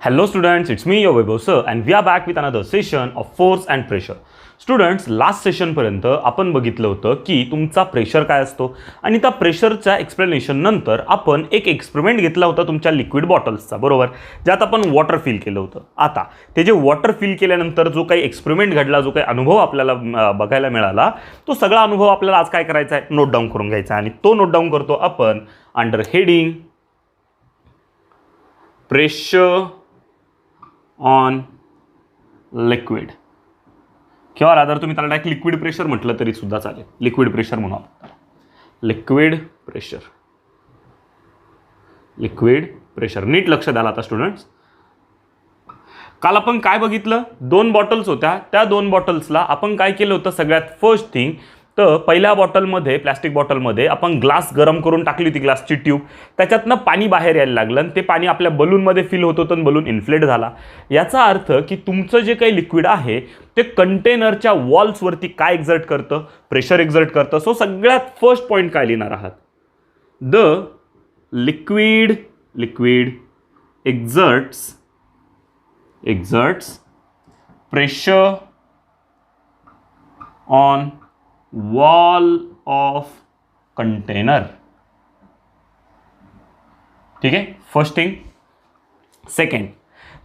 Hello students, it's me your Vaibhav sir and we are back with another session of force and pressure. Students last सेशनपर्यंत आपण बघितलं होतं की तुमचा pressure काय असतो आणि त्या प्रेशरच्या एक्सप्लेनेशन नंतर आपण एक एक्सपेरिमेंट घेतला होता तुमच्या लिक्विड बॉटल्सचा, बरोबर, ज्यात आपण वॉटर फिल केलं होतं. आता ते जे वॉटर फिल केल्यानंतर जो काही एक्सपेरिमेंट घडला, जो काही अनुभव आपल्याला बघायला मिळाला, तो सगळा अनुभव आपल्याला आज काय करायचा आहे, नोट डाऊन करून घ्यायचा आहे. आणि तो नोट डाऊन करतो आपण under heading pressure on liquid, किंवा रादर तुम्ही त्याला डायरेक्ट लिक्विड प्रेशर म्हटलं तरी सुद्धा चालेल. लिक्विड प्रेशर म्हणू आपण, लिक्विड प्रेशर. लिक्विड प्रेशर नीट लक्ष द्याल आता स्टुडंट्स. काल आपण काय बघितलं, दोन बॉटल्स होत्या. त्या दोन बॉटल्सला आपण काय केलं होतं, सगळ्यात फर्स्ट थिंग तर पहिल्या बॉटलमध्ये, प्लॅस्टिक बॉटलमध्ये आपण ग्लास गरम करून टाकली होती, ग्लासची ट्यूब. त्याच्यातनं पाणी बाहेर यायला लागलं आणि ते पाणी आपल्या बलूनमध्ये फिल होत होतं आणि बलून इन्फ्लेट झाला. याचा अर्थ की तुमचं जे काही लिक्विड आहे ते कंटेनरच्या वॉल्सवरती काय एक्झर्ट करतं, प्रेशर एक्झर्ट करतं. सो सगळ्यात फर्स्ट पॉईंट काय लिहिणार आहात, the liquid एक्झर्ट्स pressure on wall of container. ठीक आहे, फर्स्ट थिंग. सेकंड,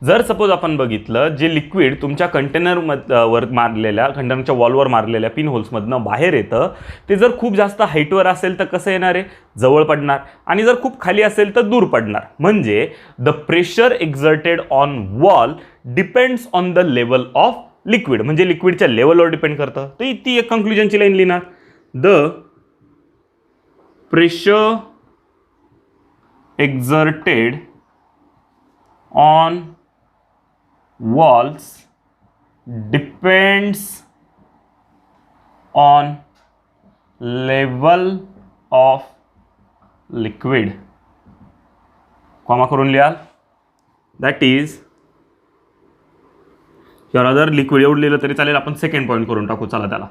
जर सपोज आपण बघितलं जे लिक्विड तुमच्या कंटेनरवर मारलेल्या, कंटेनरच्या वॉलवर मारलेल्या पिन होल्समधनं बाहेर येतं, ते जर खूप जास्त हाईटवर असेल तर कसं येणार आहे, जवळ पडणार, आणि जर खूप खाली असेल तर दूर पडणार. म्हणजे the pressure exerted on wall depends on the level of liquid, म्हणजे लिक्विडच्या लेवलवर डिपेंड करतं. तर ती एक कंक्लुजनची लाईन लिहिणार, the pressure exerted on walls depends on level of liquid. Comma करून लिहाल, दॅट इज किंवा अदर लिक्विड एवढं लिहिलं तरी चालेल. आपण सेकंड पॉईंट करून टाकू, चला त्याला.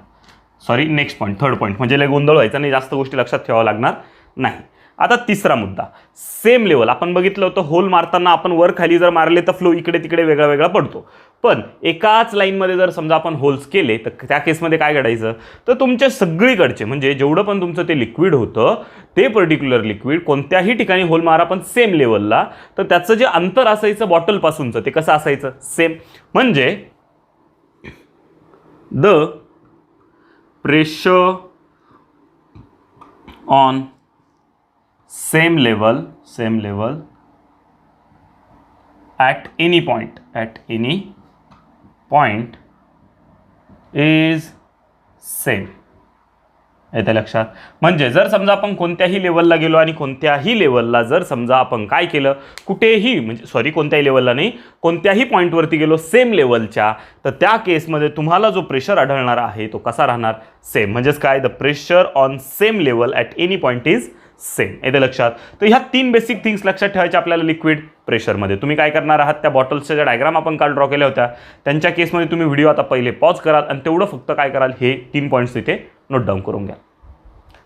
Sorry, next point, third point, म्हणजे लय गोंधळ व्हायचा नाही, जास्त गोष्टी लक्षात ठेवावं लागणार नाही. आता तिसरा मुद्दा, सेम लेवल. आपण बघितलं होतं होल मारताना आपण वर खाली जर मारले तर फ्लो इकडे तिकडे वेगळा वेगळा पडतो. पण एकाच लाईनमध्ये जर समजा आपण होल्स केले तर त्या केसमध्ये काय घडायचं, तर तुमच्या सगळीकडचे, म्हणजे जेवढं पण तुमचं ते लिक्विड होतं ते पर्टिक्युलर लिक्विड कोणत्याही ठिकाणी होल मारा पण सेम लेवलला, तर त्याचं जे अंतर असायचं बॉटलपासूनचं ते कसं असायचं, सेम. म्हणजे the pressure on same level at any point is same. येते लक्षात. म्हणजे जर समजा आपण कोणत्याही लेवलला गेलो आणि कोणत्याही लेवलला जर समजा आपण काय केलं, कुठेही, म्हणजे सॉरी कोणत्याही लेवलला नाही, कोणत्याही पॉईंटवरती गेलो सेम लेवलच्या, तर त्या केसमध्ये तुम्हाला जो प्रेशर आढळणार आहे तो कसा राहणार, सेम. म्हणजेच काय, the pressure on same level at any point is same. येते लक्षात. तर ह्या तीन बेसिक थिंग्स लक्षात ठेवायच्या आपल्याला लिक्विड प्रेशरमध्ये. तुम्ही काय करणार आहात, त्या बॉटल्सच्या ज्या डायग्राम आपण काल ड्रॉ केल्या होत्या त्यांच्या केसमध्ये तुम्ही व्हिडिओ आता पहिले पॉज कराल आणि तेवढं फक्त काय कराल, हे 3 पॉईंट्स तिथे नोट डाऊन करून घ्या.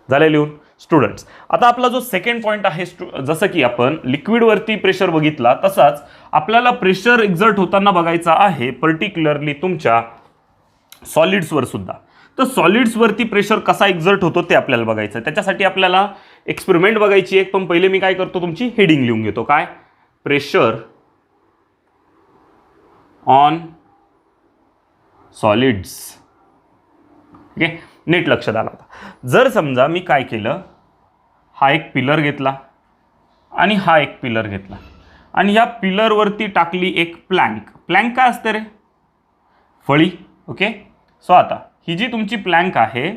झाले लिहून स्टुडंट्स. आता आपला जो सेकंड पॉईंट आहे, जसं की आपण लिक्विडवरती प्रेशर बघितला तसाच आपल्याला प्रेशर एक्झर्ट होताना बघायचा आहे पर्टिक्युलरली तुमच्या सॉलिड्सवर सुद्धा. तर सॉलिड्सवरती प्रेशर कसा एक्झर्ट होतो ते आपल्याला बघायचं. त्याच्यासाठी आपल्याला एक्सपेरिमेंट बघायची एक, पण पहिले मी काय करतो, तुमची हेडिंग लिहून घेतो. काय, प्रेशर ऑन सॉलिड्स. ठीक आहे, नीट लक्ष द्याल. आता जर समजा मी काय केलं, हा एक पिलर घेतला आणि हा एक पिलर घेतला आणि या पिलरवरती टाकली एक प्लॅंक. प्लॅंक काय असते रे, फळी. ओके, सो आता ही जी तुमची प्लॅंक आहे,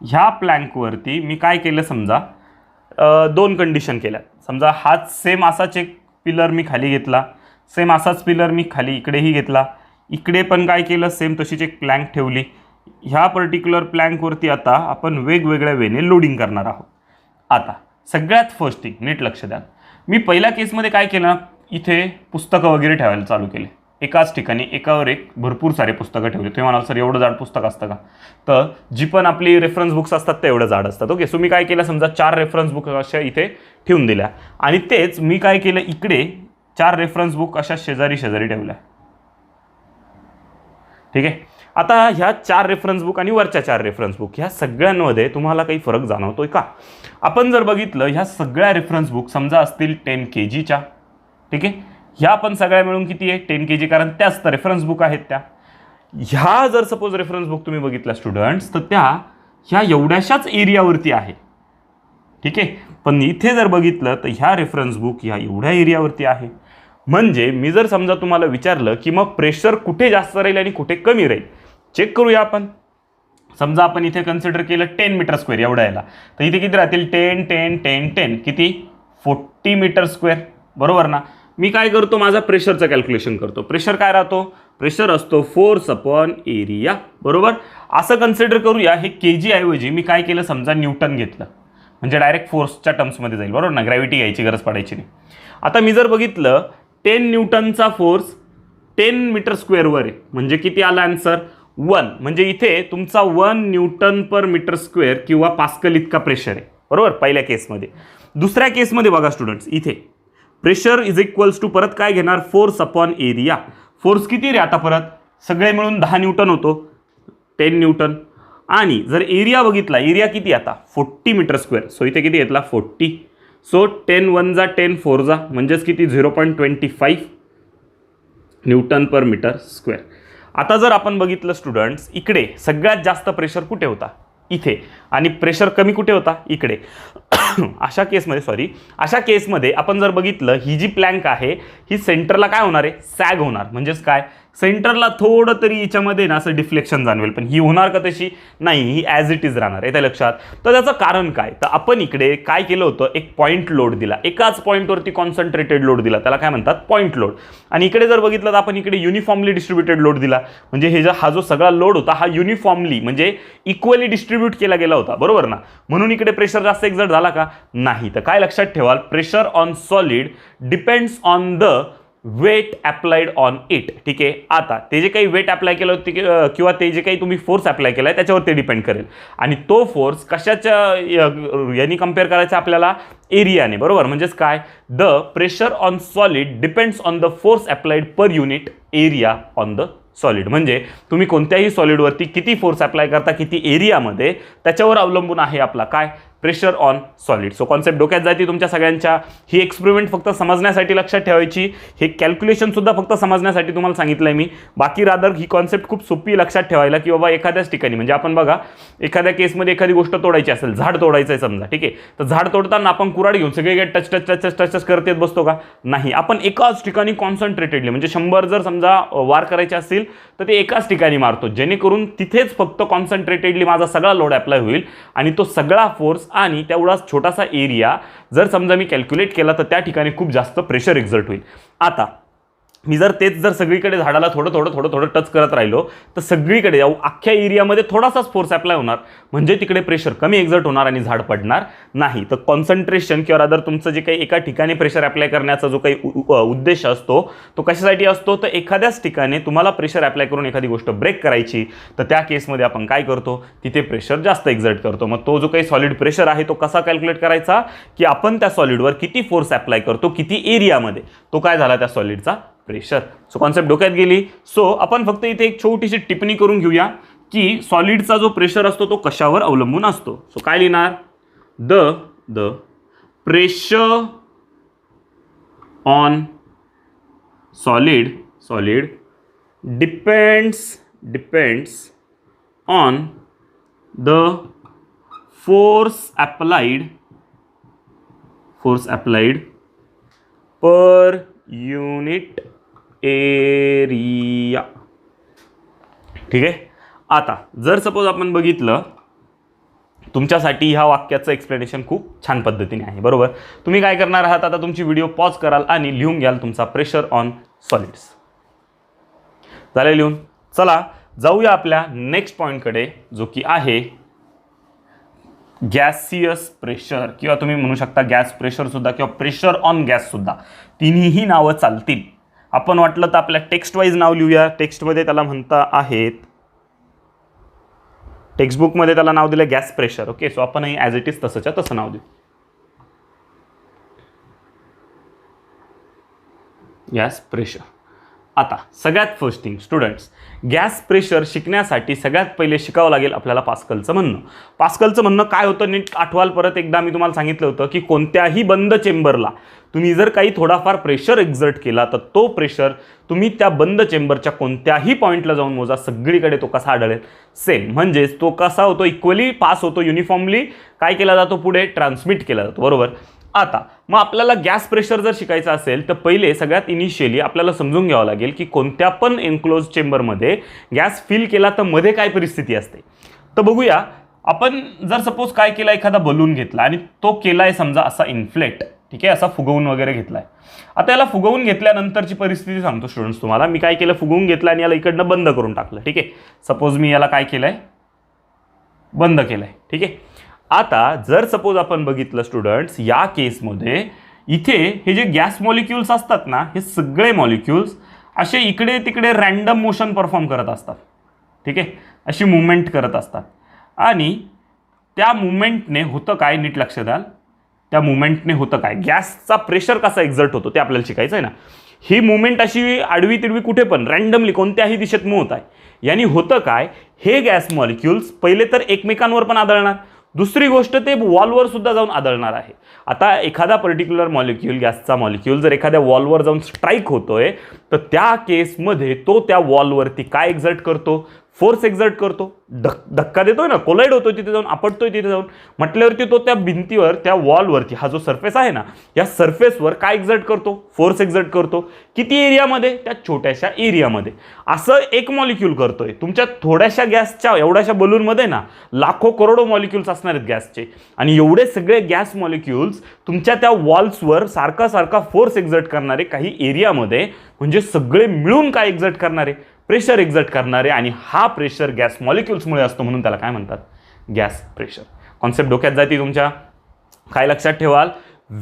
ह्या प्लॅंकवरती मी काय केलं, समजा 2 कंडिशन केल्या. समजा हाच सेम असाच एक पिलर मी खाली घेतला, सेम असाच पिलर मी खाली इकडेही घेतला, इकडे पण काय केलं, सेम तशीच एक प्लॅंक ठेवली. ह्या पर्टिक्युलर प्लॅंकवरती आता आपण वेगवेगळ्या वेने लोडिंग करणार आहोत. आता सगळ्यात फर्स्ट थिंग नीट लक्ष द्या, मी पहिल्या केसमध्ये काय केलं, इथे पुस्तकं वगैरे ठेवायला चालू केले. एकाच ठिकाणी एकावर एक भरपूर सारे पुस्तकं ठेवली. तुम्ही म्हणाल सर एवढं जाड पुस्तक असतं का, तर जी पण आपली रेफरन्स बुक्स असतात ते एवढं जाड असतात. ओके, सो मी काय केलं, समजा 4 रेफरन्स बुक अशा इथे ठेवून दिल्या आणि तेच मी काय केलं, इकडे 4 रेफरन्स बुक अशा शेजारी शेजारी ठेवल्या. ठीक आहे. आता ह्या 4 रेफरन्स बुक आणि वरच्या 4 रेफरन्स बुक ह्या सगळ्यांमध्ये तुम्हाला काही फरक जाणवतोय का? आपण जर बघितलं ह्या सगळ्या रेफरन्स बुक समजा असतील 10 kgच्या. ठीक आहे. ह्या पण सगळ्या मिळून किती आहे 10 kg, कारण त्याच तर रेफरन्स बुक आहेत त्या. ह्या जर सपोज रेफरन्स बुक तुम्ही बघितल्या स्टुडंट्स तर त्या ह्या एवढ्याशाच एरियावरती आहे. ठीक आहे. पण इथे जर बघितलं तर ह्या रेफरन्स बुक ह्या एवढ्या एरियावरती आहे. म्हणजे मी जर समजा तुम्हाला विचारलं की मग प्रेशर कुठे जास्त राहील आणि कुठे कमी राहील, चेक करूया आपण. समजा आपण इथे कन्सिडर केलं 10 मीटर स्क्वेअर एवढा याला, तर इथे किती राहतील 10 10 10 10 किती 40 मीटर स्क्वेअर, बरोबर ना. मी काय करतो, माझा प्रेशरचं कॅल्क्युलेशन करतो. प्रेशर काय राहतो, प्रेशर असतो फोर्स अपॉन एरिया, बरोबर. असं कन्सिडर करूया. हे केजी ऐवजी मी काय केलं, समजा न्यूटन घेतलं, म्हणजे डायरेक्ट फोर्सच्या टर्म्समध्ये जाईल, बरोबर ना. ग्रॅव्हिटी घ्यायची गरज पडायची नाही. आता मी जर बघितलं 10 न्यूटनचा फोर्स 10 मीटर स्क्वेअरवर आहे, म्हणजे किती आला आन्सर 1. म्हणजे इथे तुमचा 1 न्यूटन पर मीटर स्क्वेअर किंवा पास्कल इतका प्रेशर आहे, बरोबर, पहिल्या केसमध्ये. दुसऱ्या केसमध्ये बघा स्टुडंट्स, इथे प्रेशर इज इक्वल्स टू परत काय घेणार, फोर्स अपॉन एरिया. फोर्स किती रे आता परत सगळे मिळून 10 न्यूटन होतो, 10 न्यूटन. आणि जर एरिया बघितला, एरिया किती आता 40 मीटर स्क्वेअर. सो इथे किती घेतला 40. सो 10 1 जा 10 4 जा म्हणजेच किती 0.25 न्यूटन पर मीटर स्क्वेअर. आता जर आपण बघितलं स्टुडंट्स, इकडे सगळ्यात जास्त प्रेशर कुठे होता, इथे, आणि प्रेशर कमी कुठे होता, इकडे. अशा केसमध्ये आपण जर बघितलं, ही जी प्लॅंक आहे ही सेंटरला काय होणार आहे, सॅग होणार. म्हणजेच काय, सेंटरला थोडं तरी याच्यामध्ये ना असं डिफ्लेक्शन जाणवेल, पण ही होणार का तशी नाही, ही ॲज इट इज राहणार आहे. त्या लक्षात. तर त्याचं कारण काय, तर आपण इकडे काय केलं होतं, एक पॉईंट लोड दिला, एकाच पॉईंटवरती कॉन्सन्ट्रेटेड लोड दिला, त्याला काय म्हणतात पॉईंट लोड. आणि इकडे जर बघितलं तर आपण इकडे युनिफॉर्मली डिस्ट्रीब्युटेड लोड दिला, म्हणजे हा जो सगळा लोड होता हा युनिफॉर्मली म्हणजे इक्वली डिस्ट्रीब्यूट केला गेला होता, बरोबर ना. म्हणून इकडे प्रेशर जास्त एक्झर्ट झाला का नाही. तर काय लक्षात ठेवाल, pressure on solid depends on the weight applied on it. ठीक आहे. आता ते जे काही वेट अप्लाय केलं होतं किंवा ते जे काही तुम्ही फोर्स अप्लाय केला आहे त्याच्यावर ते डिपेंड करेल. आणि तो फोर्स कशाच्या यांनी कम्पेअर करायचा आपल्याला, एरियाने, बरोबर. म्हणजेच काय, the pressure on solid depends on the force applied per unit area on the solid. म्हणजे तुम्ही कोणत्याही सॉलिडवरती किती फोर्स अप्लाय करता, किती एरियामध्ये, त्याच्यावर अवलंबून आहे आपला काय, pressure on solid. So concept डोक्यात जाते तुमच्या सगळ्यांच्या. ही एक्सपेरिमेंट फक्त समजण्यासाठी लक्षात ठेवायची, हे कॅल्क्युलेशन सुद्धा फक्त समजण्यासाठी तुम्हाला सांगितलंय मी. बाकी रादर ही कॉन्सेप्ट खूप सोपी लक्षात ठेवायला, की बाबा एखाद्याच ठिकाणी, म्हणजे आपण बघा एखाद्या केसमध्ये एखादी गोष्ट तोडायची असेल, झाड तोडायचं आहे समजा, ठीक आहे. तर झाड तोडताना आपण कुऱ्हाड घेऊन सगळे touch touch touch touch touch करत बसतो का, नाही. आपण एकाच ठिकाणी कॉन्सन्ट्रेटेडली, म्हणजे 100 जर समजा वार करायचे असतील तर ते एकाच ठिकाणी मारतो, जेणेकरून तिथेच फक्त कॉन्सन्ट्रेटेडली माझा सगळा लोड अप्लाय होईल आणि तो सगळा फोर्स आणि तेवढाच छोटासा एरिया जर समजा मी कॅल्क्युलेट केला तर त्या ठिकाणी खूप जास्त प्रेशर एक्झर्ट होईल. आता मी तेच जर सगळीकडे झाडाला थोडं थोडं थोडं थोडं टच करत राहिलो तर सगळीकडे अख्ख्या एरियामध्ये थोडासाच फोर्स अप्लाय होणार, म्हणजे तिकडे प्रेशर कमी एक्झर्ट होणार आणि झाड पडणार नाही. तर कॉन्सन्ट्रेशन किंवा रादर तुमचं जे काही एका ठिकाणी प्रेशर अप्लाय करण्याचा जो काही उद्देश असतो तो कशासाठी असतो, तर एखाद्याच ठिकाणी तुम्हाला प्रेशर अप्लाय करून एखादी गोष्ट ब्रेक करायची, तर त्या केसमध्ये आपण काय करतो, तिथे प्रेशर जास्त एक्झर्ट करतो. मग तो जो काही सॉलिड प्रेशर आहे तो कसा कॅल्क्युलेट करायचा, की आपण त्या सॉलिडवर किती फोर्स अप्लाय करतो, किती एरियामध्ये, तो काय झाला त्या सॉलिडचा प्रेशर. सो कॉन्सेप्ट डोक्यात गेली. सो आपण फक्त इथे एक छोटीशी टिप्पणी करून घेऊया की सॉलिडचा जो प्रेशर असतो तो कशावर अवलंबून असतो. सो काय लिहिणार, the pressure on solid depends on the force applied per unit area. ठीक आहे. आता जर सपोज आपण बघितलं, तुमच्यासाठी ह्या वाक्याचं एक्सप्लेनेशन खूप छान पद्धतीने आहे, बरोबर. तुम्ही काय करणार आहात, आता तुमची व्हिडिओ पॉज कराल आणि लिहून घ्याल तुमचा प्रेशर ऑन सॉलिड्स. झालं लिहून. चला जाऊया आपल्या नेक्स्ट पॉईंटकडे, जो की आहे गॅसियस प्रेशर, किंवा तुम्ही म्हणू शकता गॅस प्रेशर सुद्धा किंवा प्रेशर ऑन गॅस सुद्धा, तिन्हीही नावं चालतील. आपण वाटलं तर आपल्या टेक्स्ट वाईज नाव लिहूया. टेक्स्टमध्ये त्याला म्हणता आहेत, टेक्स्टबुकमध्ये त्याला नाव दिलं गॅस प्रेशर. ओके. सो आपणही ॲज इट इज तसंच्या तसं नाव देऊ. Gas pressure. आता सगळ्यात first thing students, gas pressure शिकण्यासाठी सगळ्यात पहिले शिकावं लागेल आपल्याला पास्कलचं म्हणणं. पास्कलचं म्हणणं काय होतं नीट आठवाल परत एकदा. मी तुम्हाला सांगितलं होतं की कोणत्याही बंद चेंबरला तुम्ही जर काही थोडाफार प्रेशर एक्झर्ट केला तर तो प्रेशर तुम्ही त्या बंद चेंबरच्या कोणत्याही पॉईंटला जाऊन मोजा, सगळीकडे तो कसा आढळेल, सेम. म्हणजेच तो कसा होतो, इक्वली पास होतो, युनिफॉर्मली काय केला जातो, पुढे ट्रान्समिट केला जातो, बरोबर. आता मग आपल्याला गॅस प्रेशर जर शिकायचं असेल तर पहिले सगळ्यात इनिशियली आपल्याला समजून घ्यावं लागेल की कोणत्या पण एन्क्लोज चेंबरमध्ये गॅस फिल केला तर मध्ये काय परिस्थिती असते. तर बघूया आपण. जर सपोज काय केला, एखादा बलून घेतला आणि तो केलाय समजा असा इन्फ्लेट, ठीक आहे, असा फुगवून वगैरे घेतलाय. आता याला फुगवून घेतल्यानंतरची परिस्थिती सांगतो स्टुडंट्स तुम्हाला. मी काय केलं, फुगवून घेतलं आणि याला इकडनं बंद करून टाकलं, ठीक आहे. सपोज मी याला काय केलंय, बंद केलंय, ठीक आहे. आता जर सपोज आपण बघितलं स्टुडंट्स, या केसमध्ये इथे हे जे गॅस मॉलिक्युल्स असतात ना, हे सगळे मॉलिक्युल्स असे इकडे तिकडे रॅन्डम मोशन परफॉर्म करत असतात, ठीक आहे, अशी मुवमेंट करत असतात. आणि त्या मुवमेंटने होतं काय, नीट लक्ष द्याल, त्या मुवमेंटने होतं काय, गॅसचा प्रेशर कसा एक्झर्ट होतो ते आपल्याला शिकायचं आहे ना. ही मुवमेंट अशी आडवी तिडवी कुठे पण रॅन्डमली कोणत्याही दिशेत मूव्ह होत आहे. यानी होतं काय, हे गॅस मॉलिक्युल्स पहिले तर एकमेकांवर पण आदळणार, दुसरी गोष्ट ते वॉलवर सुद्धा जाऊन आदळणार आहे. आता एखादा पर्टिक्युलर मॉलिक्यूल, गॅसचा मॉलिक्यूल जर एखाद्या वॉलवर जाऊन स्ट्राईक होतोय तर त्या केसमध्ये तो त्या वॉलवरती काय एक्झर्ट करतो, फोर्स एक्झर्ट करतो, धक्का देतोय ना, कोलाइड होतोय तिथे जाऊन, आपटतोय तिथे जाऊन, म्हटल्यावरती तो त्या भिंतीवर, त्या वॉलवरती, हा जो सरफेस आहे ना, या सरफेसवर काय एक्झर्ट करतो, फोर्स एक्झर्ट करतो. किती एरियामध्ये, त्या छोट्याशा एरियामध्ये. असं एक मॉलिक्यूल करतोय. तुमच्या थोड्याशा गॅसच्या एवढ्याशा बलूनमध्ये ना लाखो करोडो मॉलिक्युल्स असणार आहेत गॅसचे, आणि एवढे सगळे गॅस मॉलिक्युल्स तुमच्या त्या वॉल्सवर सारखा सारखा फोर्स एक्झर्ट करणारे काही एरियामध्ये, म्हणजे सगळे मिळून काय एक्झर्ट करणारे, प्रेशर एक्झर्ट करणारे. आणि हा प्रेशर गॅस मॉलिक्युल्समुळे असतो, म्हणून त्याला काय म्हणतात, गॅस प्रेशर. कॉन्सेप्ट डोक्यात जाती तुमच्या. काय लक्षात ठेवाल,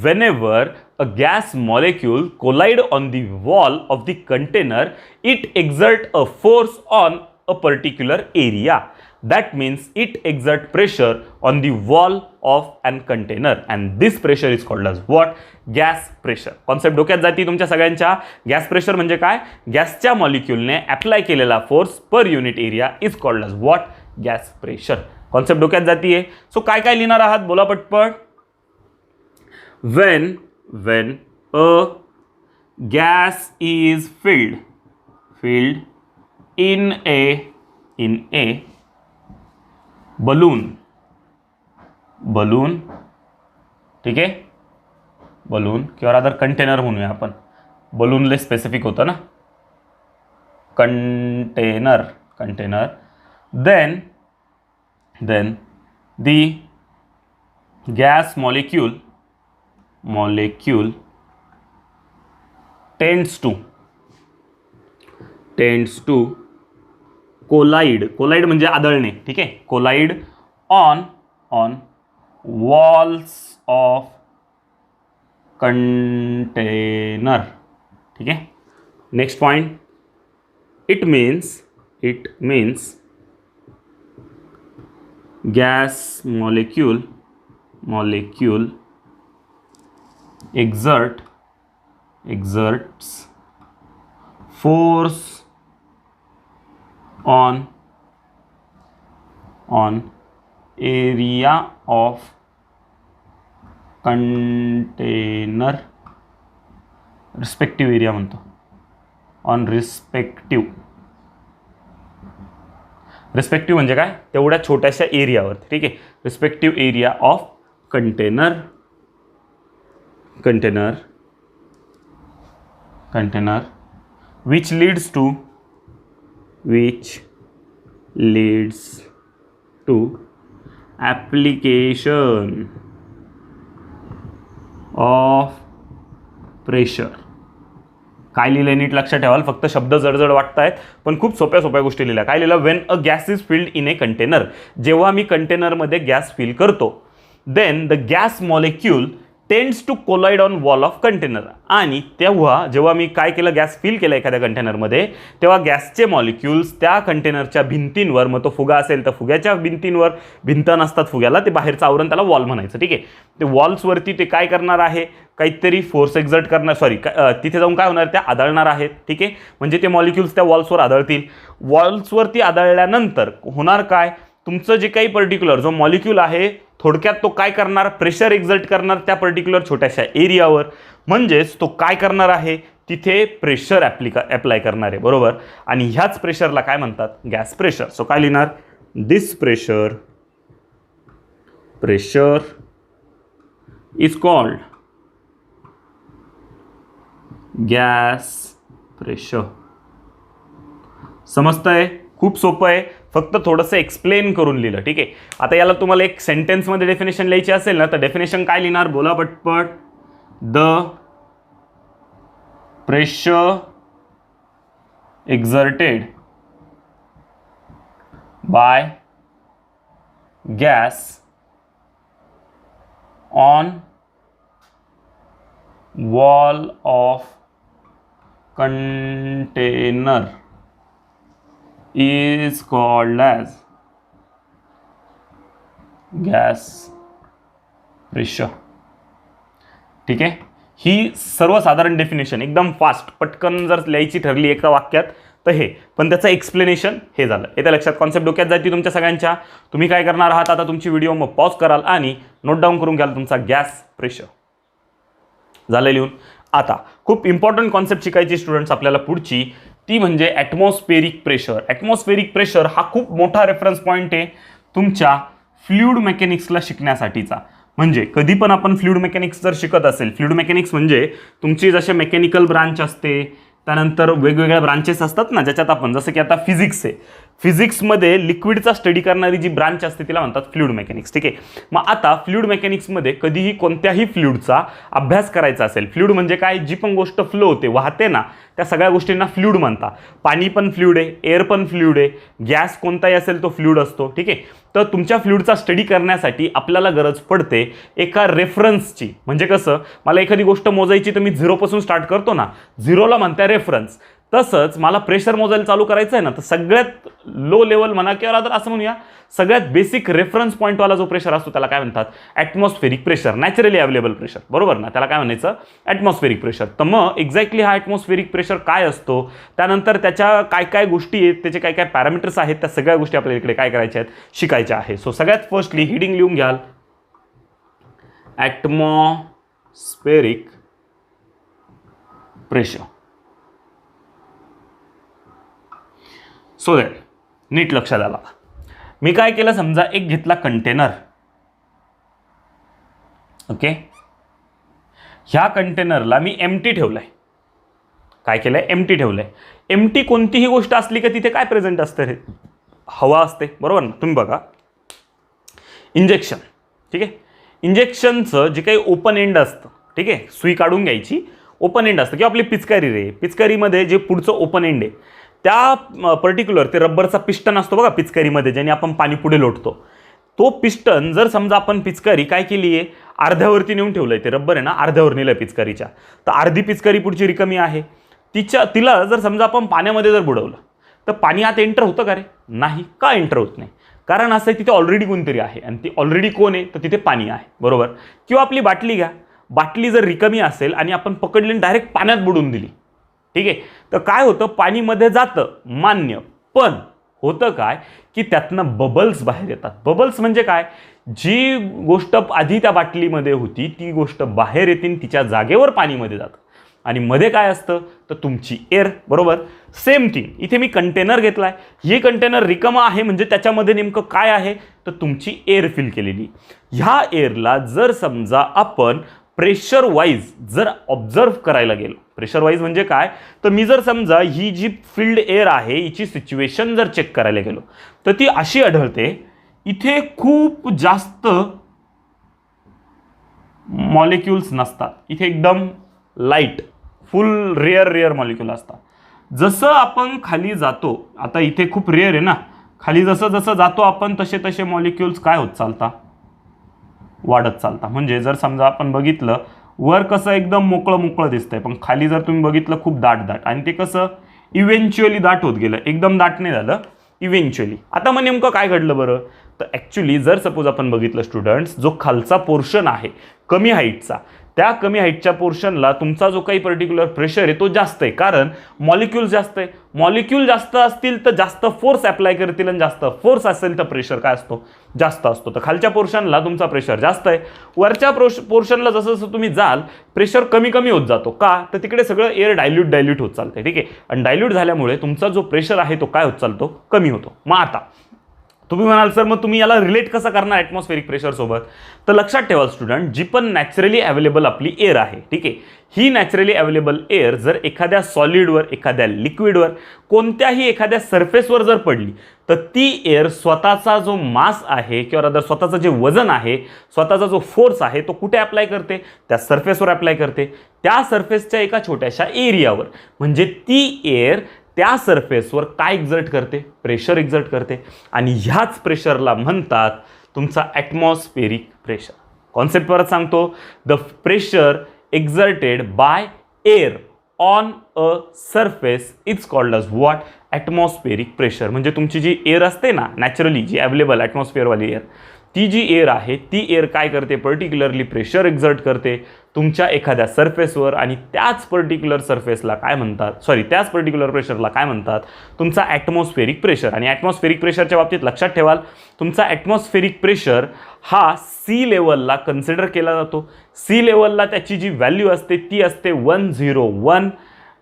whenever a gas molecule collide on the wall of the container, it exert a force on a particular area. That means it exert pressure on the wall of an container, and this pressure is called as what, gas pressure. Concept डोक्यात जाती तुमच्या सगळ्यांच्या. Gas pressure म्हणजे काय, गॅसच्या मॉलिक्यूलने apply केलेला force per unit area is called as what, gas pressure. Concept डोक्यात जातीये. सो काय काय लिहिणार आहात, बोला पटपट. when a gas is filled in a balloon, ठीक आहे, बलून किंवा अदर कंटेनर म्हणूया आपण, बलूनले स्पेसिफिक होतं ना, container, then the gas molecule tends to collide म्हणजे आदळणे, ठीक आहे, collide on walls of container, ठीक आहे. Next point, it means gas molecule exerts force on area of container, respective area म्हणतो, ऑन रिस्पेक्टिव्ह म्हणजे काय, तेवढ्या छोट्याशा एरियावर, ठीक आहे, respective area of container which leads to application of pressure. काय लिहिलंय नीट लक्षात ठेवाल, फक्त शब्द जडजड वाटतायत पण खूप सोप्या गोष्टी लिहिल्या. काय लिहिलं, when a gas is filled in a container, जेव्हा मी कंटेनरमध्ये गॅस फिल करतो, then the gas molecule tends to collide on wall of container. आणि तेव्हा जेव्हा मी काय केलं, गॅस फिल केला एखाद्या कंटेनरमध्ये, तेव्हा गॅसचे मॉलिक्युल्स त्या कंटेनरच्या भिंतींवर, मग तो फुगा असेल तर फुग्याच्या भिंतींवर, भिंत नसतात फुग्याला, ते बाहेरचं आवरण त्याला वॉल म्हणायचं. ठीक आहे. ते वॉल्सवरती ते काय करणार आहे, काहीतरी फोर्स एक्झर्ट करणार, तिथे जाऊन काय होणार, त्या आदळणार आहेत. ठीक आहे. म्हणजे ते मॉलिक्युल्स त्या वॉल्सवर आदळतील. वॉल्सवरती आदळल्यानंतर होणार काय, तुमचं जे काही पर्टिक्युलर जो मॉलिक्यूल आहे, थोडक्यात तो काय करणार, प्रेशर एक्झर्ट करणार त्या पर्टिक्युलर छोट्याशा एरियावर. म्हणजेच तो काय करणार आहे, तिथे प्रेशर अप्लाय करणार आहे. बरोबर. आणि ह्याच प्रेशरला काय म्हणतात, गॅस प्रेशर. सो काय लिहिणार, this pressure is called gas pressure. समजतंय? खूप सोपं आहे, फक्त थोडंसं एक्सप्लेन करून लिहिलं. ठीक आहे. आता याला तुम्हाला एक सेंटेन्समध्ये डेफिनेशन लिहायची असेल ना, तर डेफिनेशन काय लिहिणार, बोला पटपट. The pressure exerted by gas on wall of container is called as gas pressure. ठीक आहे. ही सर्वसाधारण डेफिनेशन एकदम फास्ट पटकन जर लिहायची ठरली एका वाक्यात तर हे, पण त्याचं एक्सप्लेनेशन हे झालं. येत्या लक्षात, कॉन्सेप्ट डोक्यात जायची तुमच्या सगळ्यांच्या. तुम्ही काय करणार आहात, आता तुमची व्हिडिओ मग पॉज कराल आणि नोट डाऊन करून घ्याल तुमचा गॅस प्रेशर. झालं लिहून. आता खूप इम्पॉर्टंट कॉन्सेप्ट शिकायची स्टुडंट्स आपल्याला पुढची, ती म्हणजे ॲटमॉस्फेरिक प्रेशर. ॲटमॉस्फेरिक प्रेशर हा खूप मोठा रेफरन्स पॉईंट आहे तुमच्या फ्लुइड मेकॅनिक्सला शिकण्यासाठीचा. म्हणजे कधी पण आपण फ्लुइड मेकॅनिक्स जर शिकत असेल, फ्लुइड मेकॅनिक्स म्हणजे तुमची जसे मेकॅनिकल ब्रांच असते, त्यानंतर वेगवेगळ्या ब्रांचेस असतात ना, ज्याच्यात आपण, जसं की आता फिजिक्स आहे, फिजिक्समध्ये लिक्विडचा स्टडी करणारी जी ब्रांच असते तिला म्हणतात फ्लुइड मेकॅनिक्स. ठीक आहे. मग आता फ्लुइड मेकॅनिक्समध्ये कधीही कोणत्याही फ्लुइडचा अभ्यास करायचा असेल, फ्लुइड म्हणजे काय, जी पण गोष्ट फ्लो होते, वाहते ना, त्या सगळ्या गोष्टींना फ्लुइड म्हणतात. पाणी पण फ्लुइड आहे, एअर पण फ्लुइड आहे, गॅस कोणताही असेल तो फ्लुइड असतो. ठीक आहे. तर तुमच्या फ्लुइडचा स्टडी करण्यासाठी आपल्याला गरज पडते एका रेफरन्सची. म्हणजे कसं, मला एखादी गोष्ट मोजायची तर मी झिरोपासून स्टार्ट करतो ना, झिरोला म्हणता रेफरन्स. तसंच मला प्रेशर मोजायला चालू करायचं आहे ना, तर सगळ्यात लो लेवल म्हणा किंवा तर असं म्हणूया, सगळ्यात बेसिक रेफरन्स पॉईंटवाला जो प्रेशर असतो त्याला काय म्हणतात, atmospheric pressure. Naturally available pressure. बरोबर ना, त्याला काय म्हणायचं, ॲटमॉस्फेरिक प्रेशर. तर मग एक्झॅक्टली हा ॲटमॉस्फेरिक प्रेशर काय असतो, त्यानंतर त्याच्या काय काय गोष्टी आहेत, त्याचे काय काय पॅरामीटर्स आहेत, त्या सगळ्या गोष्टी आपल्याला इकडे काय करायच्या आहेत, शिकायच्या आहे. सो सगळ्यात फर्स्टली हिडिंग लिहून घ्याल, ॲटमॉस्फेरिक प्रेशर. सो दॅट नीट लक्षात आला. मी काय केलं, समजा एक घेतला कंटेनर. ओके. ह्या कंटेनरला मी एम्प्टी ठेवलाय. काय केलंय, एम्प्टी ठेवलंय. एम्प्टी कोणतीही गोष्ट असली का तिथे काय प्रेझेंट असतं रे, हवा असते. बरोबर ना. तुम्ही बघा, इंजेक्शन. ठीक आहे. इंजेक्शनचं जे काही ओपन एंड असतं, ठीक आहे, सुई काढून घ्यायची, ओपन एंड असतं, किंवा आपली पिचकारी रे, पिचकारीमध्ये जे पुढचं ओपन एंड आहे, त्या पर्टिक्युलर ते रबरचा पिस्टन असतो बघा पिचकारीमध्ये, ज्याने आपण पाणी पुढे लोटतो. तो पिस्टन जर समजा आपण पिचकारी काय केली आहे, अर्ध्यावरती नेऊन ठेवलंय, ते रबर आहे ना, अर्ध्यावर नेलं पिचकारीच्या, तर अर्धी पिचकारी पुढची रिकामी आहे. तिला जर समजा आपण पाण्यामध्ये जर बुडवलं तर पाणी आत एंटर होतं का रे, नाही. का एंटर होत नाही, कारण असं आहे तिथे ऑलरेडी कोणतरी आहे, आणि ती ऑलरेडी कोण आहे, तर तिथे पाणी आहे. बरोबर. किंवा आपली बाटली घ्या, बाटली जर रिकामी असेल आणि आपण पकडली डायरेक्ट पाण्यात बुडवून दिली, ठीक आहे, तर काय होतं, पाणीमध्ये जातं, मान्य. पण होतं काय की त्यातनं बबल्स बाहेर येतात. बबल्स म्हणजे काय, जी गोष्ट आधी त्या बाटलीमध्ये होती ती गोष्ट बाहेर येते, तिच्या जागेवर पाणीमध्ये जातं. आणि मध्ये काय असतं, तर तुमची एअर. बरोबर. सेम थिंग इथे मी कंटेनर घेतलाय, हे कंटेनर रिकामा आहे, म्हणजे त्याच्यामध्ये नेमकं काय आहे, तर तुमची एअर फिल केलेली. ह्या एअरला जर समजा आपण प्रेशर वाईज जर ऑब्झर्व करायला गेलो, प्रेशर वाईज म्हणजे काय, तर मी जर समजा ही जी फिल्ड एअर आहे हिची सिच्युएशन जर चेक करायला गेलो तर ती अशी आढळते, इथे खूप जास्त मॉलिक्युल्स नसतात, इथे एकदम लाईट फुल रेअर मॉलिक्युल असतात. जसं आपण खाली जातो, आता इथे खूप रेअर आहे ना, खाली जसं जसं जातो आपण तसे तसे मॉलिक्युल्स काय होत चालतात, वाढत चालता. म्हणजे जर समजा आपण बघितलं वर कसं एकदम मोकळं मोकळं दिसतंय, पण खाली जर तुम्ही बघितलं खूप दाट दाट, आणि ते कसं इव्हेंच्युअली दाट होत गेलं, एकदम दाट नाही झालं, इव्हेंच्युअली. आता मग नेमकं काय घडलं बरं, तर ॲक्च्युली जर सपोज आपण बघितलं स्टुडंट्स, जो खालचा पोर्शन आहे कमी हाईटचा, त्या कमी हाईटच्या पोर्शनला तुमचा जो काही पर्टिक्युलर प्रेशर आहे तो जास्त आहे, कारण मॉलिक्यूल जास्त आहे. मॉलिक्यूल जास्त असतील तर जास्त फोर्स अप्लाय करतील, आणि जास्त फोर्स असेल तर प्रेशर काय असतो, जास्त असतो. तर खालच्या पोर्शनला तुमचा प्रेशर जास्त आहे, वरच्या पोर्शनला जसं जसं तुम्ही जाल प्रेशर कमी कमी होत जातो. का, तर तिकडे सगळं एअर डायल्यूट होत चालतंय, ठीक आहे. आणि डायल्यूट झाल्यामुळे तुमचा जो प्रेशर आहे तो काय होत चालतो, कमी होतो. मग आता तुम्ही म्हणाल सर मग तुम्ही याला रिलेट कसं करणार ॲटमॉस्फेरिक प्रेशर सोबत, तर लक्षात ठेवा स्टुडंट, जी पण नॅचरली अवेलेबल आपली एअर आहे, ठीक आहे, ही नॅचरली अवेलेबल एअर जर एखाद्या सॉलिडवर, एखाद्या लिक्विडवर, कोणत्याही एखाद्या सरफेसवर जर पडली, तर ती एअर स्वतःचा जो मास आहे किंवा रादर स्वतःचं जे वजन आहे, स्वतःचा जो फोर्स आहे तो कुठे अप्लाय करते, त्या सरफेसवर अप्लाय करते, त्या सरफेसच्या एका छोट्याशा एरियावर. म्हणजे ती एअर त्या सरफेसवर काय एक्झर्ट करते, प्रेशर एक्झर्ट करते, आणि ह्याच प्रेशरला म्हणतात तुमचा ॲटमॉस्फेरिक प्रेशर. कॉन्सेप्ट परत सांगतो, the pressure exerted by air on a surface is called अज व्हॉट, ॲटमॉस्फेरिक प्रेशर. म्हणजे तुमची जी एअर असते ना नॅचरली जी अवेलेबल ॲटमॉस्फिअरवाली एअर, ती जी एअर आहे ती एअर काय करते, पर्टिक्युलरली प्रेशर एक्झर्ट करते तुमच्या एखाद्या सरफेसवर, आणि त्याच पर्टिक्युलर सरफेसला काय म्हणतात, त्याच पर्टिक्युलर प्रेशरला काय म्हणतात, तुमचा ॲटमॉस्फेरिक प्रेशर. आणि ॲटमॉस्फेरिक प्रेशरच्या बाबतीत लक्षात ठेवाल, तुमचा ॲटमॉस्फेरिक प्रेशर हा सी लेवलला कन्सिडर केला जातो. सी लेवलला त्याची जी व्हॅल्यू असते ती असते 101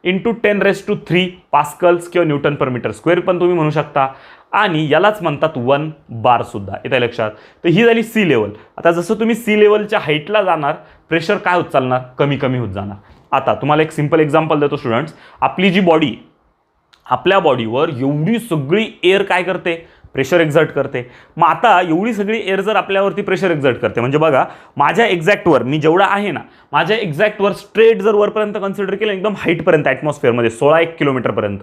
× 10⁻³ पास्कल्स किंवा न्यूटन पर मीटर स्क्वेअर पण तुम्ही म्हणू शकता, आणि यालाच म्हणतात 1 बार सुद्धा. येतं लक्षात. तर ही झाली सी लेवल. आता जसं तुम्ही सी लेवलच्या हाईटला जाणार प्रेशर काय होत चालणार, कमी कमी होत जाणार. आता तुम्हाला एक सिंपल एक्झाम्पल देतो स्टुडंट्स, आपली जी बॉडी, आपल्या बॉडीवर एवढी सगळी एअर काय करते, प्रेशर एक्झर्ट करते. मग आता एवढी सगळी एअर जर आपल्यावरती प्रेशर एक्झर्ट करते, म्हणजे बघा माझ्या एक्झॅक्टवर मी जेवढा आहे ना, माझ्या एक्झॅक्टवर स्ट्रेट जर वरपर्यंत कन्सिडर केलं, एकदम हाईटपर्यंत ॲटमॉस्फिअरमध्ये 16 किलोमीटरपर्यंत,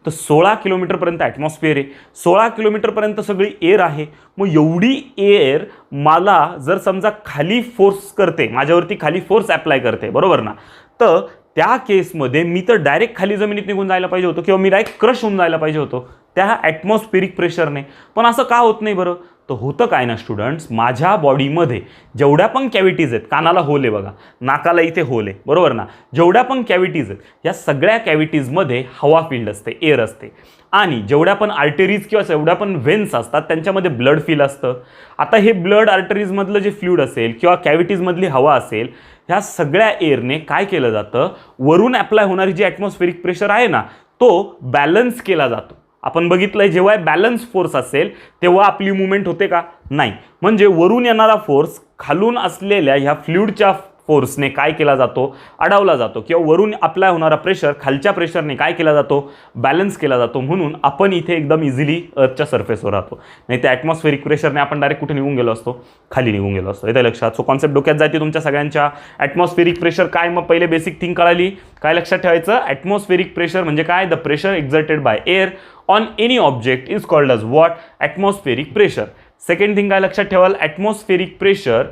तर 16 किलोमीटरपर्यंत ॲटमॉस्फिअर आहे, 16 किलोमीटरपर्यंत सगळी एअर आहे. मग एवढी एअर मला जर समजा खाली फोर्स करते, माझ्यावरती खाली फोर्स अप्लाय करते, बरोबर ना, तर त्या केसमध्ये मी तर डायरेक्ट खाली जमिनीत निघून जायला पाहिजे होतं, किंवा मी डायरेक्ट क्रश होऊन जायला पाहिजे होतं त्या ॲटमॉस्फेरिक प्रेशरने. पण असं का होत नाही बरं, तर होतं काय ना स्टुडंट्स, माझ्या बॉडीमध्ये जेवढ्या पण कॅव्हिटीज आहेत, कानाला होल आहे बघा, नाकाला इथे होल आहे, बरोबर ना, जेवढ्या पण कॅव्हिटीज आहेत या सगळ्या कॅव्हिटीजमध्ये हवा फिल्ड असते, एअर असते, आणि जेवढ्या पण आर्टरीज किंवा जेवढ्या पण व्हेन्स असतात त्यांच्यामध्ये ब्लड फील असतं. आता हे ब्लड आर्टरीजमधलं जे फ्लुइड असेल किंवा कॅव्हिटीजमधली हवा असेल, ह्या सगळ्या एअरने काय केलं जातं, वरून अप्लाय होणारी जी ॲटमॉस्फेरिक प्रेशर आहे ना, तो बॅलन्स केला जातो. आपण बघितलंय जेव्हा बॅलन्स फोर्स असेल तेव्हा आपली मुवमेंट होते का, नाही. म्हणजे वरून येणारा फोर्स खालून असलेल्या ह्या फ्लुइडच्या फोर्सने काय केला जातो, अडवला जातो, किंवा वरून अप्लाय होणारा प्रेशर खालच्या प्रेशरने काय केला जातो, बॅलन्स केला जातो. म्हणून आपण इथे एकदम इझिली अर्थच्या सरफेसवर राहतो. नाही तर ॲटमॉस्फेरिक प्रेशरने आपण डायरेक्ट कुठे निघून गेलो असतो, खाली निघून गेलो असतो. येतं लक्षात. सो कॉन्सेप्ट डोक्यात जाते तुमच्या सगळ्यांच्या. ॲटमॉस्फेरिक प्रेशर काय, मग पहिले बेसिक थिंग कळाली. काय लक्षात ठेवायचं, ॲटमॉस्फेरिक प्रेशर म्हणजे काय, the pressure exerted by air on any object is called as what, atmospheric pressure. Second thing काय लक्षात ठेवाल, atmospheric pressure,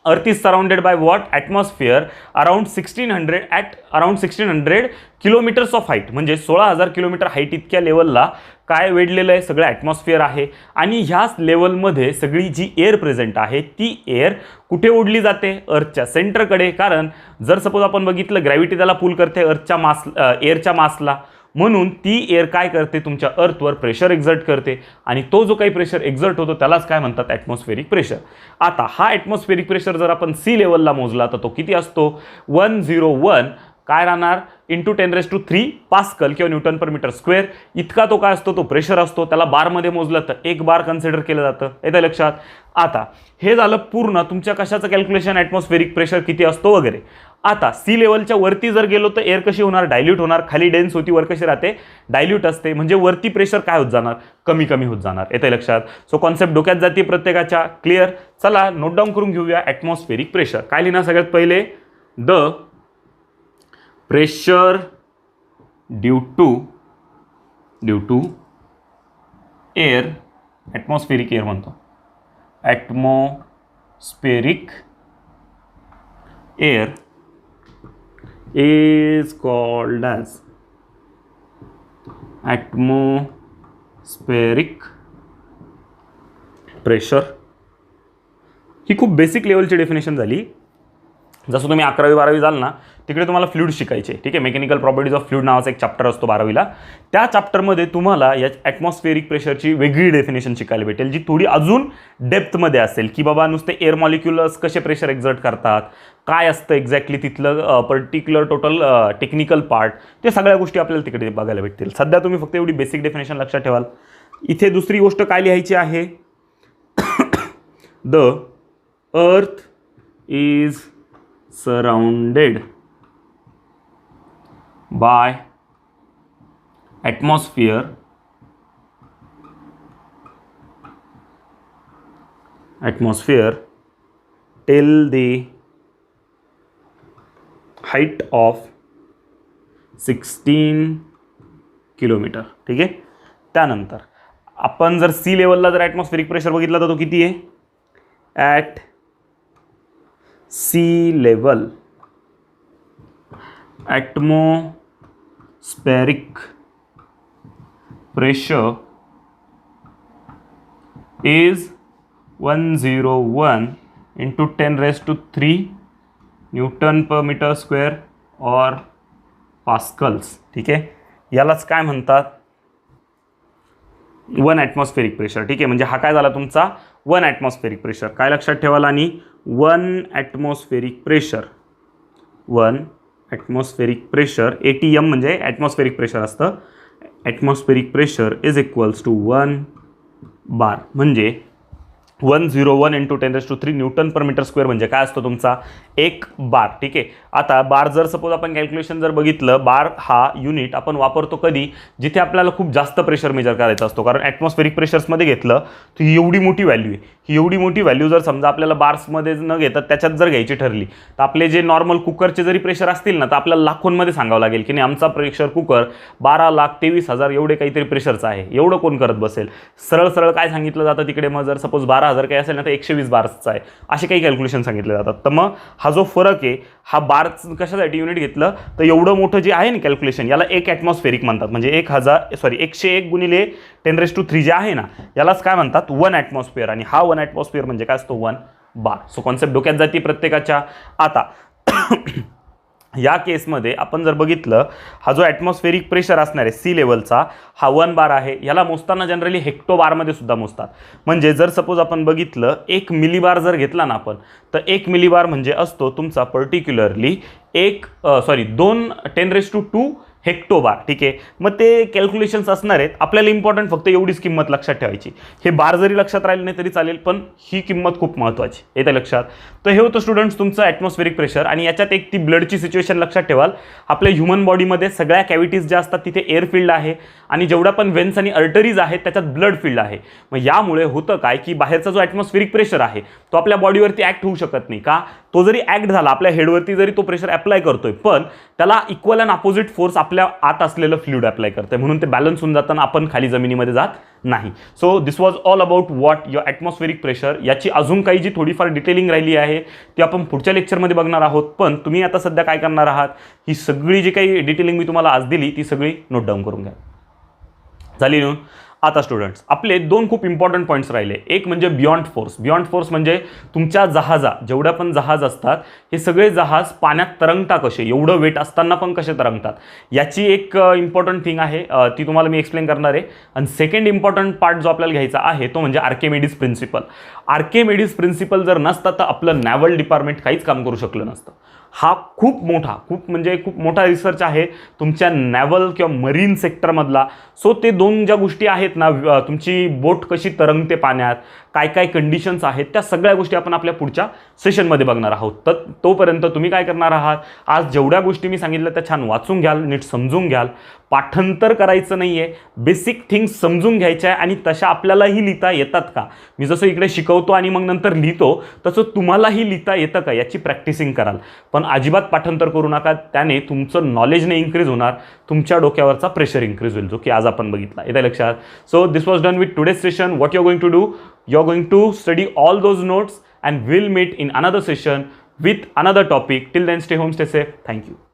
Earth is surrounded by what, atmosphere around 1600 kilometres of height, म्हणजे 16,000 किलोमीटर हाईट इतक्या लेवलला काय वेढलेलं आहे, सगळं ॲटमॉस्फिअर आहे. आणि ह्याच लेवलमध्ये सगळी जी एअर प्रेझेंट आहे ती एअर कुठे ओढली जाते, अर्थच्या सेंटरकडे. कारण जर सपोज आपण बघितलं ग्रॅव्हिटी त्याला पुल करते अर्थच्या मास, एअरच्या मासला, म्हणून ती एअर काय करते, तुमच्या अर्थवर प्रेशर एक्झर्ट करते, आणि तो जो काही प्रेशर एक्झर्ट होतो त्यालाच काय म्हणतात, ॲटमॉस्फेरिक प्रेशर. आता हा ॲटमॉस्फेरिक प्रेशर जर आपण सी लेवलला मोजला तर तो किती असतो, 101 काय राहणार × 10⁻³ पास्कल किंवा न्यूटन पर मीटर स्क्वेअर इतका तो काय असतो, तो प्रेशर असतो. त्याला बारमध्ये मोजलं तर 1 बार कन्सिडर केलं जातं. येतं लक्षात. आता हे झालं पूर्ण तुमच्या कशाचं कॅल्क्युलेशन, ॲटमॉस्फेरिक प्रेशर किती असतो वगैरे. आता सी लेवलच्या वरती जर गेलो तर एअर कशी होणार, डायल्यूट होणार. खाली डेन्स होती, वर कशी राहते, डायल्यूट असते. म्हणजे वरती प्रेशर काय होत जाणार, कमी कमी होत जाणार. येतं लक्षात. सो कॉन्सेप्ट डोक्यात जाते प्रत्येकाच्या. क्लिअर. चला नोट डाऊन करून घेऊया ॲटमॉस्फेरिक प्रेशर. काय लिहिणार सगळ्यात पहिले, the pressure due to air, atmospheric air म्हणतो, atmospheric atmospheric air is called as atmospheric pressure. ही खूप बेसिक लेवलची डेफिनेशन झाली. जसं तुम्ही 11वी-12वी जाल ना तिकडे तुम्हाला फ्लुइड शिकायचे, ठीक आहे. मेकॅनिकल प्रॉपर्टीज ऑफ फ्लुइड नावाचा एक चॅप्टर असतो 12वीला. त्या चॅप्टरमध्ये तुम्हाला या ॲटमॉस्फेरिक प्रेशरची वेगळी डेफिनेशन शिकायला भेटेल, जी थोडी अजून डेप्थमध्ये असेल, की बाबा नुसते एअर मॉलिक्युलर्स कसे प्रेशर एक्झर्ट करतात, काय असतं एक्झॅक्टली तिथलं पर्टिक्युलर टोटल टेक्निकल पार्ट, ते सगळ्या गोष्टी आपल्याला तिकडे बघायला भेटतील. सध्या तुम्ही फक्त एवढी बेसिक डेफिनेशन लक्षात ठेवाल. इथे दुसरी गोष्ट काय लिहायची आहे, the earth is surrounded by atmosphere till the height of 16 kilometre, ठीक आहे. त्यानंतर आपण जर सी लेवलला जर ॲटमॉस्फेरिक प्रेशर बघितला तर तो किती आहे, at sea level atmospheric pressure is 101 into 10⁻³ newton per metre square or pascals, ठीक आहे. यालाच काय म्हणतात, 1 ॲटमॉस्फेरिक प्रेशर, ठीक आहे. म्हणजे हा काय झाला तुमचा 1 ॲटमॉस्फेरिक प्रेशर. काय लक्षात ठेवाल, आणि 1 atmospheric pressure, 1 atmospheric pressure, ATM म्हणजे ॲटमॉस्फेरिक प्रेशर असतं. Atmospheric pressure is equals to 1 bar, म्हणजे 101 into 10⁻³ newton per metre square म्हणजे काय असतो तुमचा 1 बार, ठीक आहे. आता बार जर सपोज आपण कॅल्क्युलेशन जर बघितलं, बार हा युनिट आपण वापरतो कधी, जिथे आपल्याला खूप जास्त प्रेशर मेजर करायचा असतो. कारण ॲटमॉस्फेरिक प्रेशर्समध्ये घेतलं तर ही एवढी मोठी व्हॅल्यू आहे. ही एवढी मोठी व्हॅल्यू जर समजा आपल्याला बार्समध्ये न घेता त्याच्यात जर घ्यायची ठरली तर आपले जे नॉर्मल कुकरचे जरी प्रेशर असतील ना तर आपल्याला लाखोंमध्ये सांगावं लागेल की नाही आमचा प्रेशर कुकर 12,23,000 एवढे काहीतरी प्रेशरचा आहे. एवढं कोण करत बसेल. सरळ सरळ काय सांगितलं जातं तिकडे, मग जर सपोज 12,000 काही असेल ना तर 120 बार्सचा आहे, असे काही कॅल्क्युलेशन सांगितले जातात. तर मग हा जो फरक आहे हा बार्स कशासाठी युनिट घेतलं तर एवढं मोठं जे आहे ना कॅल्क्युलेशन, याला 1 ॲटमॉस्फेरिक म्हणतात. म्हणजे 101 गुणिले 10⁻³ जे आहे ना यालाच काय म्हणतात 1 ॲटमॉस्फिअर. आणि हा 1 ॲटमॉस्फिअर म्हणजे काय असतो 1 बार. सो कॉन्सेप्ट डोक्यात जाते प्रत्येकाच्या. आता या केसमध्ये आपण जर बघितलं, हा जो ॲटमॉस्फेरिक प्रेशर असणार आहे सी लेवलचा हा 1 बार आहे. याला मोजताना जनरली हेक्टोबारमध्ये सुद्धा मोजतात. म्हणजे जर सपोज आपण बघितलं 1 मिलीबार जर घेतला ना आपण, तर 1 मिलीबार म्हणजे असतो तुमचा पर्टिक्युलरली 2 10⁻² हेक्टोबार, ठीक आहे. मग ते कॅल्क्युलेशन्स असणार आहेत. आपल्याला इम्पॉर्टंट फक्त एवढीच किंमत लक्षात ठेवायची. हे बार जरी लक्षात राहिले नाही तरी चालेल, पण ही किंमत खूप महत्त्वाची येते लक्षात. तर हे होतं स्टुडंट्स तुमचं ॲटमॉस्फेरिक प्रेशर. आणि याच्यात एक ती ब्लडची सिच्युएशन लक्षात ठेवाल. आपल्या ह्युमन बॉडीमध्ये सगळ्या कॅव्हिटीज ज्या असतात तिथे एअर फील्ड आहे, आणि जेवढ्या पण वेन्स आणि अर्टरीज आहेत त्याच्यात ब्लड फील्ड आहे. मग यामुळे होतं काय की बाहेरचा जो ॲटमॉस्फेरिक प्रेशर आहे तो आपल्या बॉडीवरती ॲक्ट होऊ शकत नाही. का, तो जरी ॲक्ट झाला आपल्या हेडवरती जरी तो प्रेशर अप्लाय करतोय, पण त्याला इक्वल अँड अपोजिट फोर्स आपल्या आत असलेलं फ्लुइड अप्लाय करते, म्हणून ते बॅलन्स होऊन जाताना आपण खाली जमिनीमध्ये जात नाही. So this was all about what your atmospheric pressure. याची अजून काही जी थोडीफार डिटेलिंग राहिली आहे ती आपण पुढच्या लेक्चरमध्ये बघणार आहोत. पण तुम्ही आता सध्या काय करणार आहात, ही सगळी जी काही डिटेलिंग मी तुम्हाला आज दिली ती सगळी नोट डाऊन करून घ्या. झाली नोट. आता स्टुडंट्स आपले 2 खूप इम्पॉर्टंट पॉईंट्स राहिले. एक म्हणजे बियॉन्ड फोर्स. बियॉन्ड फोर्स म्हणजे तुमच्या जेवढ्या पण जहाज असतात हे सगळे जहाज पाण्यात तरंगतात कसे, एवढं वेट असताना पण कसे तरंगतात, याची एक इम्पॉर्टंट थिंग आहे, ती तुम्हाला मी एक्सप्लेन करणार आहे. आणि सेकंड इम्पॉर्टंट पार्ट जो आपल्याला घ्यायचा आहे तो म्हणजे आर्किमिडीज प्रिन्सिपल. आर्किमिडीज प्रिन्सिपल जर नसता तर आपलं नॅव्हल डिपार्टमेंट काहीच काम करू शकलं नसतं. हा खूप मोठा रिसर्च आहे तुमच्या नॅव्हल किंवा मरीन सेक्टरमधला. सो ते 2 ज्या गोष्टी आहेत ना, तुमची बोट कशी तरंगते पाण्यात, काय काय कंडिशन्स आहेत, त्या सगळ्या गोष्टी आपण आपल्या पुढच्या सेशनमध्ये बघणार आहोत. तर तोपर्यंत तुम्ही काय करणार आहात, आज जेवढ्या गोष्टी मी सांगितल्या त्या छान वाचून घ्याल, नीट समजून घ्याल. पाठांतर करायचं नाही आहे, बेसिक थिंग्स समजून घ्यायच्या आहे. आणि तशा आपल्यालाही लिहिता येतात का, मी जसं इकडे शिकवतो आणि मग नंतर लिहितो तसं तुम्हालाही लिहिता येतं का याची प्रॅक्टिसिंग कराल. पण अजिबात पाठांतर करू नका, त्याने तुमचं नॉलेज नाही इन्क्रीज होणार, तुमच्या डोक्यावरचा प्रेशर इन्क्रीज होईल, जो की आज आपण बघितला. येतं लक्षात. So this was done with today's session. What you are going to do, you are going to study all those notes and we'll meet in another session with another topic. Till then, stay home, stay safe. Thank you.